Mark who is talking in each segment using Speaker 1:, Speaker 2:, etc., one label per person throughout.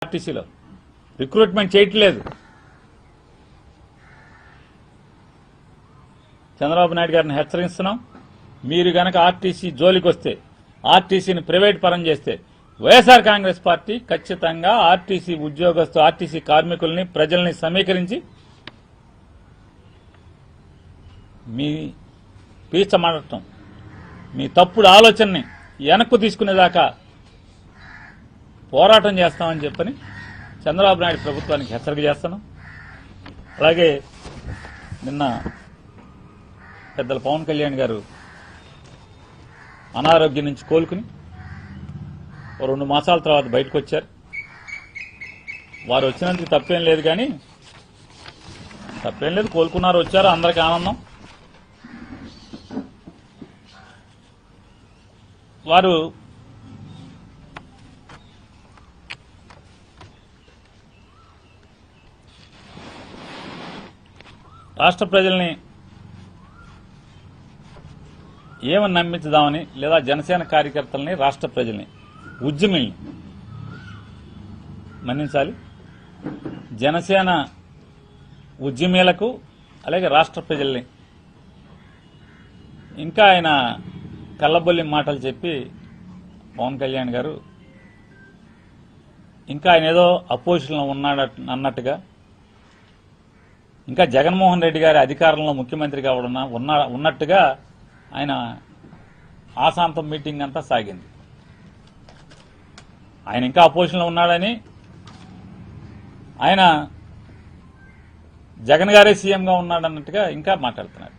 Speaker 1: ఆర్టీసీలో రిక్రూట్మెంట్ చేయట్లేదు. చంద్రబాబు నాయుడు గారిని హెచ్చరిస్తున్నాం. మీరు గనక ఆర్టీసీ జోలికి వస్తే, ఆర్టీసీని ప్రైవేట్ పరం చేస్తే వైఎస్ఆర్ కాంగ్రెస్ పార్టీ ఖచ్చితంగా ఆర్టీసీ ఉద్యోగస్తు, ఆర్టీసీ కార్మికుల్ని, ప్రజల్ని సమీకరించి మీ పీచమడటం, మీ తప్పుడు ఆలోచనని వెనక్కు తీసుకునేదాకా పోరాటం చేస్తామని చెప్పని చంద్రబాబు నాయుడు ప్రభుత్వానికి హెచ్చరిక చేస్తున్నాం. అలాగే నిన్న పెద్దల పవన్ కళ్యాణ్ గారు అనారోగ్యం నుంచి కోలుకుని 2 మాసాల తర్వాత బయటకు వచ్చారు. వారు వచ్చినందుకు తప్పేం లేదు, కానీ తప్పేం లేదు, కోలుకున్నారు, వచ్చారు, అందరికీ ఆనందం. వారు రాష్ట్ర ప్రజల్ని ఏమని నమ్మించుదామని, లేదా జనసేన కార్యకర్తల్ని, రాష్ట్ర ప్రజల్ని, ఉద్యమిల్ని మన్నించాలి. జనసేన ఉద్యమీలకు అలాగే రాష్ట్ర ప్రజల్ని ఇంకా ఆయన కళ్ళబొల్లి మాటలు చెప్పి పవన్ కళ్యాణ్ గారు ఇంకా ఆయన ఏదో అపోజిషన్లో ఉన్నాడు అన్నట్టుగా, ఇంకా జగన్మోహన్ రెడ్డి గారి అధికారంలో ముఖ్యమంత్రిగా ఉన్నట్టుగా ఆయన ఆశాంతం మీటింగ్ అంతా సాగింది. ఆయన ఇంకా అపోజిషన్లో ఉన్నాడని, ఆయన జగన్ గారే సీఎంగా ఉన్నాడన్నట్టుగా ఇంకా మాట్లాడుతున్నారు.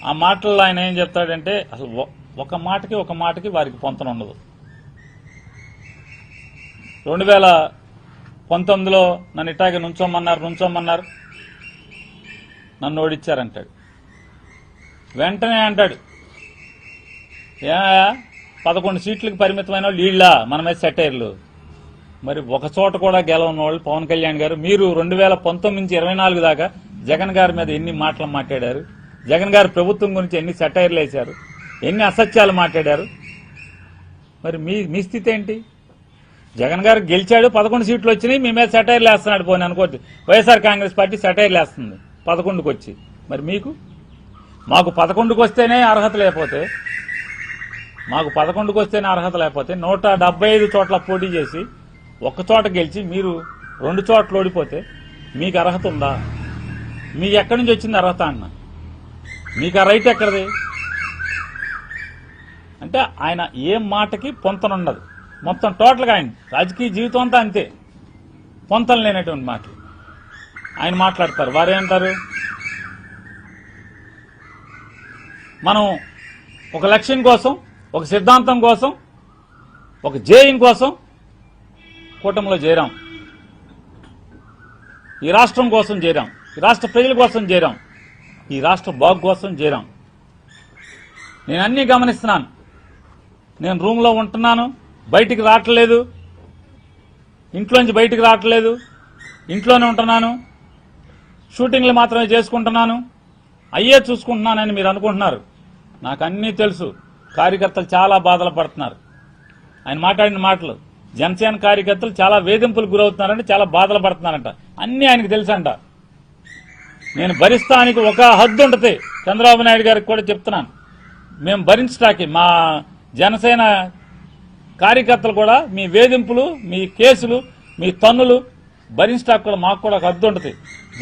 Speaker 1: ఆ మాటల్లో ఆయన ఏం చెప్తాడంటే, అసలు ఒక మాటకి వారికి పొంతన ఉండదు. 2019లో నన్ను ఇట్టాగే నుంచోమన్నారు, నన్ను ఓడించారంటాడు. వెంటనే అంటాడు, 11 సీట్లకు పరిమితమైన వాళ్ళు వీళ్ళ మన మీద సెటైర్లు. మరి ఒక చోట కూడా గెలవని వాళ్ళు పవన్ కళ్యాణ్ గారు, మీరు 2019 నుంచి 24 దాకా జగన్ గారి మీద ఎన్ని మాటలు మాట్లాడారు, జగన్ గారి ప్రభుత్వం గురించి ఎన్ని సెటైర్లు వేశారు, ఎన్ని అసత్యాలు మాట్లాడారు. మరి మీ స్థితి ఏంటి? జగన్ గారు గెలిచాడు, 11 సీట్లు వచ్చినాయి, మీ మీద సెటైర్లు వేస్తున్నాడు. పోనీ అనుకోద్ది, వైఎస్ఆర్ కాంగ్రెస్ పార్టీ సెటైర్లు వేస్తుంది 11కి వచ్చి. మరి మాకు 11కి వస్తేనే అర్హత లేకపోతే, 175 చోట్ల పోటీ చేసి ఒక్క చోట గెలిచి మీరు 2 చోట్ల ఓడిపోతే మీకు అర్హత ఉందా? మీకు ఎక్కడి నుంచి వచ్చింది అర్హత అన్న? మీకు ఆ రైట్ ఎక్కడిది? అంటే ఆయన ఏ మాటకి పొంతనుండదు. మొత్తం టోటల్గా ఆయన రాజకీయ జీవితం అంతా అంతే, పొంతన లేనటువంటి మాటలు ఆయన మాట్లాడతారు. వారేంటారు, మనం ఒక లక్ష్యం కోసం, ఒక సిద్ధాంతం కోసం, ఒక జేయం కోసం కూటమిలో చేరాం, ఈ రాష్ట్రం కోసం చేరాం, ఈ రాష్ట్ర ప్రజల కోసం చేరాం, ఈ రాష్ట్ర బాగు కోసం చేరాం. నేను అన్నీ గమనిస్తున్నాను. నేను రూమ్లో ఉంటున్నాను, బయటికి రావట్లేదు, ఇంట్లోంచి బయటికి రావట్లేదు, ఇంట్లోనే ఉంటున్నాను, షూటింగ్లు మాత్రమే చేసుకుంటున్నాను, అయ్యే చూసుకుంటున్నానని మీరు అనుకుంటున్నారు. నాకు అన్నీ తెలుసు. కార్యకర్తలు చాలా బాధలు పడుతున్నారు. ఆయన మాట్లాడిన మాటలు, జనసేన కార్యకర్తలు చాలా వేధింపులకు గురవుతున్నారంటే, చాలా బాధలు పడుతున్నారంట. అన్నీ ఆయనకు తెలుసంట. నేను భరిస్తానికి ఒక హద్దు ఉంటుంది. చంద్రబాబు నాయుడు గారికి కూడా చెప్తున్నాను, మేము భరించడానికి, మా జనసేన కార్యకర్తలు కూడా మీ వేధింపులు, మీ కేసులు, మీ తన్నులు భరించడానికి కూడా మాకు కూడా ఒక హద్దు ఉంటుంది.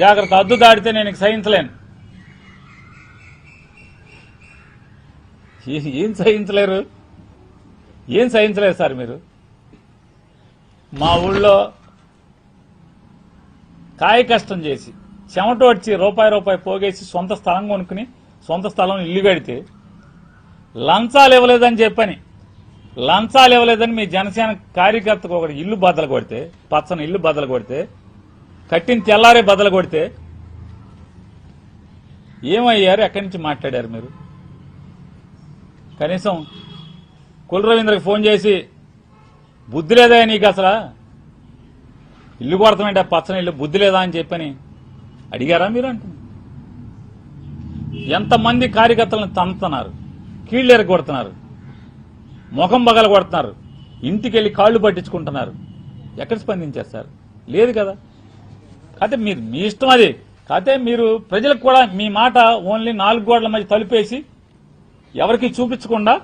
Speaker 1: జాగ్రత్త, హద్దు దాడితే నేను సహించలేను. ఏం సహించలేరు సార్ మీరు? మా ఊళ్ళో కాయ కష్టం చేసి, చెమట వచ్చి రూపాయి పోగేసి సొంత స్థలం కొనుక్కుని, సొంత స్థలం ఇల్లు కడితే లంచాలు ఇవ్వలేదని మీ జనసేన కార్యకర్తకు ఒకటి ఇల్లు బద్దలు కొడితే, పచ్చని ఇల్లు బద్దలు కొడితే, కట్టిన తెల్లారే బద్దలు కొడితే ఏమయ్యారు? ఎక్కడి నుంచి మాట్లాడారు మీరు? కనీసం కుల రవీంద్రకి ఫోన్ చేసి, బుద్ధి లేదా నీకు, అసలు ఇల్లు కొడతామంటే పచ్చని ఇల్లు, బుద్ధి లేదా అని చెప్పని అడిగారా మీరు? అంటున్నారు. ఎంతమంది కార్యకర్తలను తంతున్నారు, కీళ్లు ఎరగొడుతున్నారు, ముఖం పగల కొడుతున్నారు, ఇంటికి వెళ్ళి కాళ్ళు పట్టించుకుంటున్నారు. ఎక్కడ స్పందించారు సార్? లేదు కదా. కాకపోతే మీరు మీ ఇష్టం అది. కాకపోతే మీరు ప్రజలకు కూడా మీ మాట ఓన్లీ 4 గోడల మధ్య తలుపేసి ఎవరికి చూపించకుండా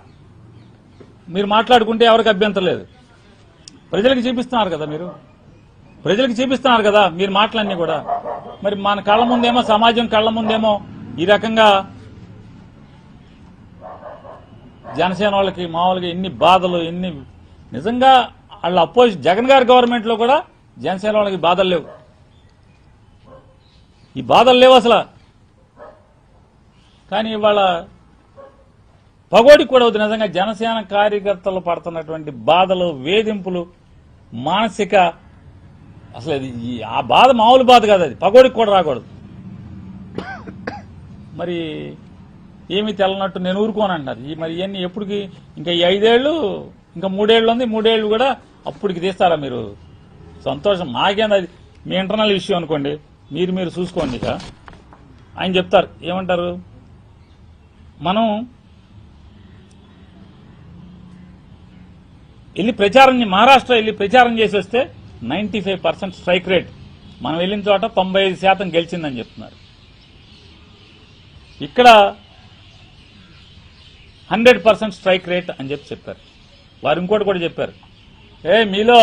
Speaker 1: మీరు మాట్లాడుకుంటే ఎవరికి అభ్యంతరం లేదు. ప్రజలకు చూపిస్తున్నారు కదా, మీరు ప్రజలకు చూపిస్తున్నారు కదా మీరు మాటలన్నీ కూడా. మరి మన కళ్ళ ముందేమో, సమాజం కళ్ళ ముందేమో ఈ రకంగా జనసేన వాళ్ళకి మామూలుగా ఎన్ని బాధలు, ఎన్ని నిజంగా వాళ్ళ జగన్ గారి గవర్నమెంట్ లో కూడా జనసేన వాళ్ళకి బాధలు లేవు. ఈ బాధలు లేవు అసలు. కానీ ఇవాళ పగోడి కూడా అవుతుంది. నిజంగా జనసేన కార్యకర్తలు పడుతున్నటువంటి బాధలు, వేధింపులు, మానసిక అసలు ఆ బాధ మామూలు బాధ కాదు. అది పగోడికి కూడా రాకూడదు. మరి ఏమీ తెల్లనట్టు నేను ఊరుకోనంటున్నారు. మరి ఇవన్నీ ఎప్పటికి? ఇంకా ఈ 5 ఏళ్ళు, ఇంకా 3 ఏళ్ళు ఉంది. 3 ఏళ్ళు కూడా అప్పటికి తీస్తారా మీరు? సంతోషం మాకేంది, అది మీ ఇంటర్నల్ విషయం అనుకోండి, మీరు చూసుకోండి. ఇక ఆయన చెప్తారు, ఏమంటారు, మనం వెళ్ళి మహారాష్ట్ర వెళ్ళి ప్రచారం చేసి వస్తే 95% స్ట్రైక్ రేట్, మనం వెళ్ళిన చోట 95% గెలిచిందని చెప్తున్నారు. ఇక్కడ 100% స్ట్రైక్ రేట్ అని చెప్పారు. వారు ఇంకోటి కూడా చెప్పారు, మీలో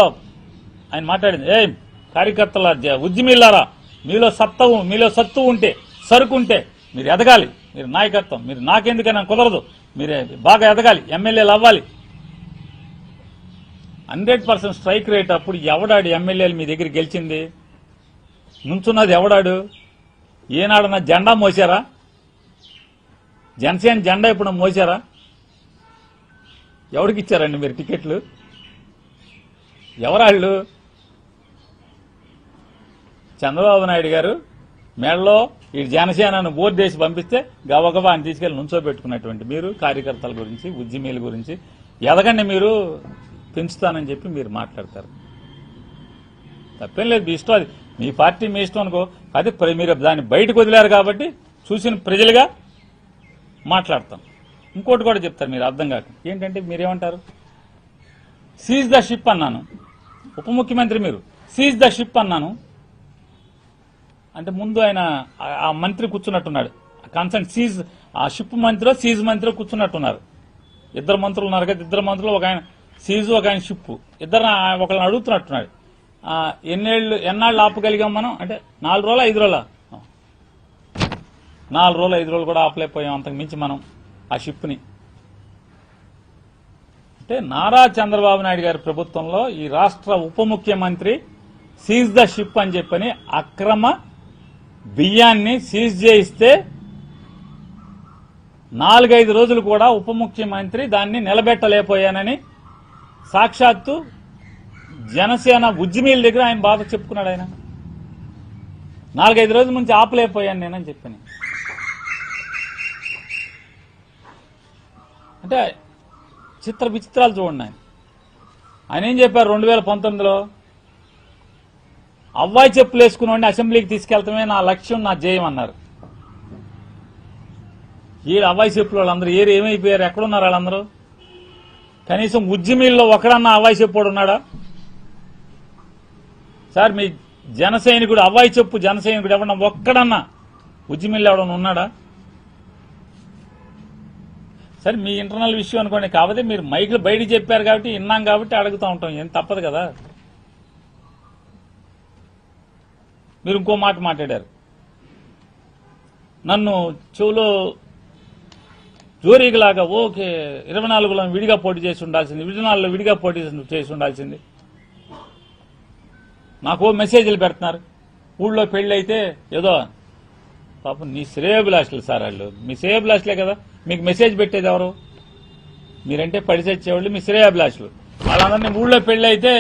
Speaker 1: ఆయన మాట్లాడింది, కార్యకర్తల ఉద్యమిల్లారా, మీలో సత్తు ఉంటే, సరుకు ఉంటే మీరు ఎదగాలి, మీరు నాయకత్వం, మీరు నాకెందుకైనా కుదరదు, మీరే బాగా ఎదగాలి, ఎమ్మెల్యేలు అవ్వాలి. 100% స్ట్రైక్ రేట్. అప్పుడు ఎవడాడు ఎమ్మెల్యేలు మీ దగ్గర గెలిచింది? నుంచున్నది ఎవడాడు? ఏనాడన్నా జెండా మోసారా? జనసేన జెండా ఇప్పుడు మోసారా? ఎవరికి ఇచ్చారండి మీరు టికెట్లు? ఎవరాళ్ళు? చంద్రబాబు నాయుడు గారు మేడలో ఈ జనసేనను బోర్డు వేసి పంపిస్తే గబగబా అని తీసుకెళ్లి నుంచోబెట్టుకున్నటువంటి మీరు కార్యకర్తల గురించి, ఉద్యమీల గురించి ఎదగండి, మీరు పెంచుతానని చెప్పి మీరు మాట్లాడతారు. తప్పేం లేదు, మీ ఇష్టం, అది మీ పార్టీ మీ ఇష్టం అనుకో. అదే మీరు దాన్ని బయటకు వదిలేరు కాబట్టి చూసిన ప్రజలుగా మాట్లాడతాం. ఇంకోటి కూడా చెప్తారు మీరు అర్థం కాక. ఏంటంటే మీరేమంటారు, సీజ్ ద షిప్ అన్నాను, ఉప ముఖ్యమంత్రి మీరు సీజ్ ద షిప్ అన్నాను అంటే ముందు ఆయన ఆ మంత్రి కూర్చున్నట్టున్నాడు, కన్సర్న్ సీజ్, ఆ షిప్ మంత్రి సీజ్ మంత్రి కూర్చున్నట్టున్నారు. 2 మంత్రులు ఉన్నారు కదా, 2 మంత్రులు, ఒక ఆయన సీజు, ఒక ఆయన షిప్, ఇద్దరు ఒకళ్ళని అడుగుతున్నట్టున్నాడు. ఎన్నాళ్ళు ఆపగలిగాం మనం అంటే 4 రోజులు 5 రోజుల 4 రోజులు 5 రోజులు కూడా ఆపలేకపోయాం, అంతకు మించి మనం ఆ షిప్ని. అంటే నారా చంద్రబాబు నాయుడు గారి ప్రభుత్వంలో ఈ రాష్ట్ర ఉప ముఖ్యమంత్రి సీజ్ ద షిప్ అని చెప్పని అక్రమ బియ్యాన్ని సీజ్ చేయిస్తే 4-5 రోజులు కూడా ఉప ముఖ్యమంత్రి దాన్ని నిలబెట్టలేకపోయానని సాక్షాత్తు జనసేన ఉద్యమీల దగ్గర ఆయన బాధ చెప్పుకున్నాడు. ఆయన 4-5 రోజుల నుంచి ఆపలేకపోయాను నేనని చెప్పాను. అంటే చిత్ర విచిత్రాలు చూడండి. ఆయన ఏం చెప్పారు 2019లో, అవ్వాయి చెప్పులు వేసుకుని అసెంబ్లీకి తీసుకెళ్తామే నా లక్ష్యం, నా జయం అన్నారు. అవ్వాయి చెప్పులు వాళ్ళందరూ ఏమైపోయారు? ఎక్కడున్నారు వాళ్ళందరూ? కనీసం ఉద్యమీల్లో ఒకడన్నా అవ్వాయి చెప్పుడు ఉన్నాడా సార్? మీ జన సైనికుడు అవ్వాయి చెప్పు జన సైనికుడు ఎవడన్నా ఒక్కడన్నా ఉద్యమీల్లో ఎవడన్నా ఉన్నాడా? సరే మీ ఇంటర్నల్ విషయం అనుకోండి, కాకపోతే మీరు మైకులు బయట చెప్పారు కాబట్టి విన్నాం కాబట్టి అడుగుతూ ఉంటాం, ఏం తప్పదు కదా. మీరు ఇంకో మాట మాట్లాడారు, నన్ను చెవులో జోరీగలాగా ఓకే 24లో విడిగా పోటీ చేసి ఉండాల్సింది, 24లో విడిగా పోటీ చేసి ఉండాల్సింది. నాకు మెసేజ్లు పెడుతున్నారు, ఊళ్ళో పెళ్లి అయితే ఏదో పాపం నీ శ్రేయోభిలాషులు సార్ వాళ్ళు, మీ శ్రేయోభిలాషులే కదా, మీకు మెసేజ్ పెట్టేది ఎవరు? మీరంటే పడిసచ్చేవాళ్ళు మీ శ్రేయోభిలాషులు. వాళ్ళందరినీ ఊళ్ళో పెళ్లి అయితే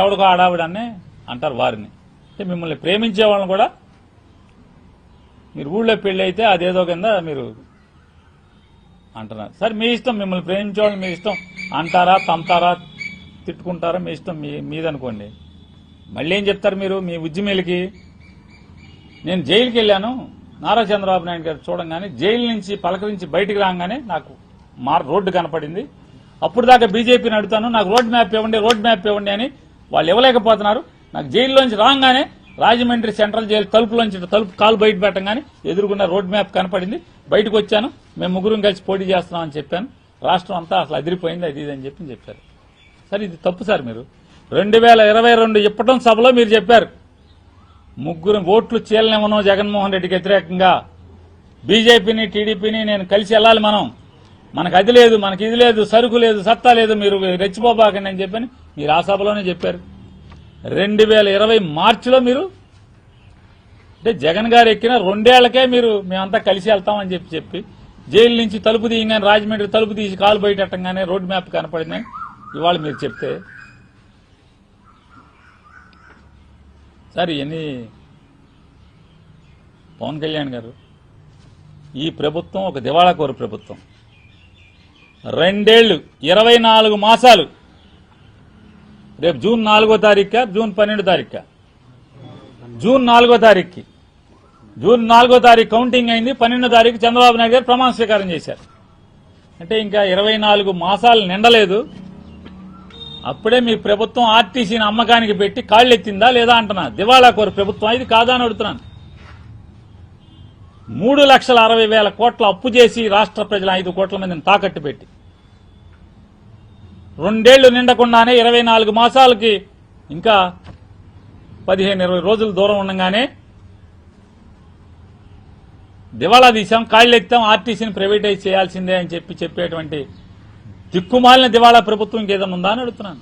Speaker 1: ఎవడికో ఆడావిడని అంటారు వారిని. అంటే మిమ్మల్ని ప్రేమించే వాళ్ళని కూడా మీరు ఊళ్ళో పెళ్లి అయితే అదేదో కింద మీరు అంటున్నారు. సరే మీ ఇష్టం, మిమ్మల్ని ప్రేమించే వాళ్ళని మీ ఇష్టం అంటారా, తంతారా, తిట్టుకుంటారా, మీ ఇష్టం, మీదనుకోండి. మళ్ళీ ఏం చెప్తారు మీరు మీ ఉద్యమీలకి? నేను జైలుకి వెళ్ళాను, నారా చంద్రబాబు నాయుడు గారు చూడంగానే జైలు నుంచి పలకరించి బయటికి రాగానే నాకు రోడ్డు కనపడింది, అప్పుడు దాకా బీజేపీని అడుగుతాను, నాకు రోడ్ మ్యాప్ ఇవ్వండి అని వాళ్ళు ఇవ్వలేకపోతున్నారు. నాకు జైల్లోంచి రాగానే రాజమండ్రి సెంట్రల్ జైలు తలుపు కాలు బయట పెట్టగానే ఎదురుకున్న రోడ్ మ్యాప్ కనపడింది. బయటకు వచ్చాను, మేము ముగ్గురం కలిసి పోటీ చేస్తున్నామని చెప్పాను. రాష్ట్రం అంతా అసలు అదిరిపోయింది, అది ఇది అని చెప్పారు. సార్ ఇది తప్పు సార్. మీరు 2022 ఇప్పటం సభలో మీరు చెప్పారు, ముగ్గురు ఓట్లు చీలనివ్వను జగన్మోహన్ రెడ్డికి వ్యతిరేకంగా, బీజేపీని టీడీపీని నేను కలిసి వెళ్ళాలి, మనకు అది లేదు, మనకి ఇది లేదు, సరుకు లేదు, సత్తా లేదు, మీరు రెచ్చిపోబాకండి అని చెప్పని మీరు ఆ సభలోనే చెప్పారు. 2020 మార్చిలో మీరు అంటే జగన్ గారు ఎక్కిన 2 ఏళ్లకే మీరు మేమంతా కలిసి వెళ్తామని చెప్పి జైలు నుంచి తలుపు తీయగానే రాజమండ్రి తలుపు తీసి కాలు బయటట్టంగానే రోడ్ మ్యాప్ కనపడిందని ఇవాళ మీరు చెప్తే సార్ ఇవన్నీ పవన్ కళ్యాణ్ గారు ఈ ప్రభుత్వం ఒక దివాళాకోరు ప్రభుత్వం. 2 ఏళ్లు 24 మాసాలు, రేపు జూన్ 4వ తారీఖు జూన్ 12వ తారీఖు జూన్ 4వ తారీఖుకి జూన్ 4వ తారీఖు కౌంటింగ్ అయింది. 12వ తారీఖు చంద్రబాబు నాయుడు గారు ప్రమాణ స్వీకారం చేశారు. అంటే ఇంకా 24 మాసాలు నిండలేదు, అప్పుడే మీ ప్రభుత్వం ఆర్టీసీని అమ్మకానికి పెట్టి కాళ్ళెత్తిందా లేదా అంటున్నా. దివాళాకోరు ప్రభుత్వం ఇది కాదా అని అడుగుతున్నాను. 3,60,000 కోట్ల అప్పు చేసి రాష్ట్ర ప్రజల 5 కోట్ల మందిని తాకట్టు పెట్టి 2 ఏళ్లు నిండకుండానే 24 మాసాలకి ఇంకా 15-20 రోజులు దూరం ఉండగానే దివాళా తీశాం, కాళ్ళెత్తాం, ఆర్టీసీని ప్రైవేటైజ్ చేయాల్సిందే అని చెప్పేటువంటి దిక్కుమాలిన దివాళా ప్రభుత్వం ఇంకేదన్నా ఉందా అని అడుగుతున్నాను.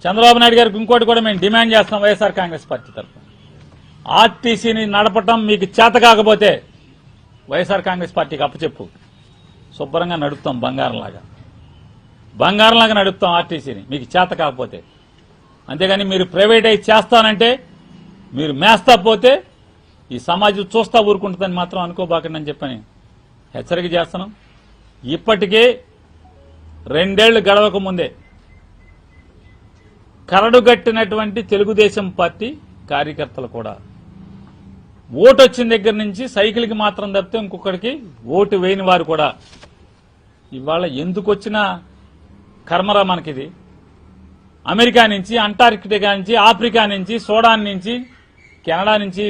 Speaker 1: చంద్రబాబు నాయుడు గారికి ఇంకోటి కూడా మేము డిమాండ్ చేస్తాం వైఎస్ఆర్ కాంగ్రెస్ పార్టీ తరఫున. ఆర్టీసీని నడపటం మీకు చేత కాకపోతే వైఎస్ఆర్ కాంగ్రెస్ పార్టీకి అప్పచెప్పు, శుభ్రంగా నడుపుతాం, బంగారంలాగా నడుపుతాం ఆర్టీసీని మీకు చేత కాకపోతే. అంతేగాని మీరు ప్రైవేటైజ్ చేస్తానంటే, మీరు మేస్తా పోతే ఈ సమాజం చూస్తా ఊరుకుంటుందని మాత్రం అనుకోబాకండి అని చెప్పని హెచ్చరిక చేస్తున్నాం. ఇప్పటికే 2 ఏళ్లు గడవక ముందే కరడుగట్టినటువంటి తెలుగుదేశం పార్టీ కార్యకర్తలు కూడా ఓటు వచ్చిన దగ్గర నుంచి సైకిల్కి మాత్రం తప్పితే ఇంకొకరికి ఓటు వేయని వారు కూడా ఇవాళ ఎందుకు వచ్చిన కర్మరా మనకిది. అమెరికా నుంచి, అంటార్కిటికా నుంచి, ఆఫ్రికా నుంచి, సూడాన్ నుంచి, కెనడా నుంచి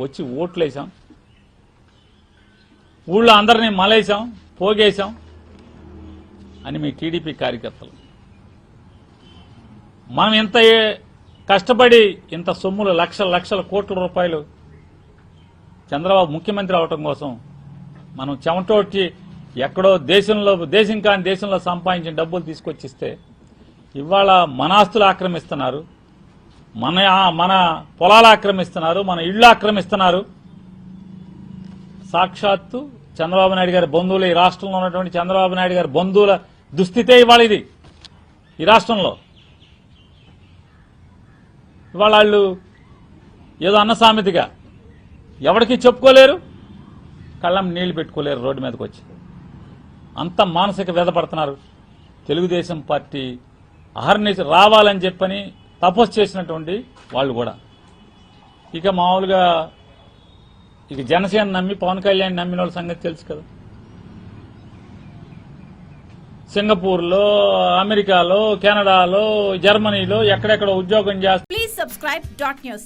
Speaker 1: వచ్చి ఓట్లు వేసాం, ఊళ్ళో అందరినీ మలేసాం, పోగేశాం అని మీ టీడీపీ కార్యకర్తలు. మనం ఇంత కష్టపడి ఇంత సొమ్ములు లక్షల కోట్ల రూపాయలు చంద్రబాబు ముఖ్యమంత్రి అవటం కోసం మనం చెమటోడ్చి ఎక్కడో దేశం కాని దేశంలో సంపాదించిన డబ్బులు తీసుకొచ్చిస్తే ఇవాళ మన ఆస్తులు ఆక్రమిస్తున్నారు, మన పొలాలు ఆక్రమిస్తున్నారు, మన ఇళ్లు ఆక్రమిస్తున్నారు. సాక్షాత్తు చంద్రబాబు నాయుడు గారి బంధువులు, ఈ రాష్ట్రంలో ఉన్నటువంటి చంద్రబాబు నాయుడు గారి బంధువుల దుస్థితే ఇవాళ ఇది. ఈ రాష్ట్రంలో ఇవాళ వాళ్ళు ఏదో అన్న సామెతగా ఎవరికి చెప్పుకోలేరు, కళ్ళం నీళ్లు పెట్టుకోలేరు రోడ్డు మీదకి వచ్చి. అంత మానసిక వ్యధపడుతున్నారు. తెలుగుదేశం పార్టీ అహర్నిశ రావాలని చెప్పని తపస్సు చేసినటువంటి వాళ్ళు కూడా ఇక మామూలుగా ఇక జనసేన నమ్మి పవన్ కళ్యాణ్ నమ్మిన వాళ్ళ సంగతి తెలుసు కదా. సింగపూర్లో, అమెరికాలో, కెనడాలో, జర్మనీలో ఎక్కడెక్కడ ఉద్యోగం చేస్తారు.
Speaker 2: Please subscribe .news.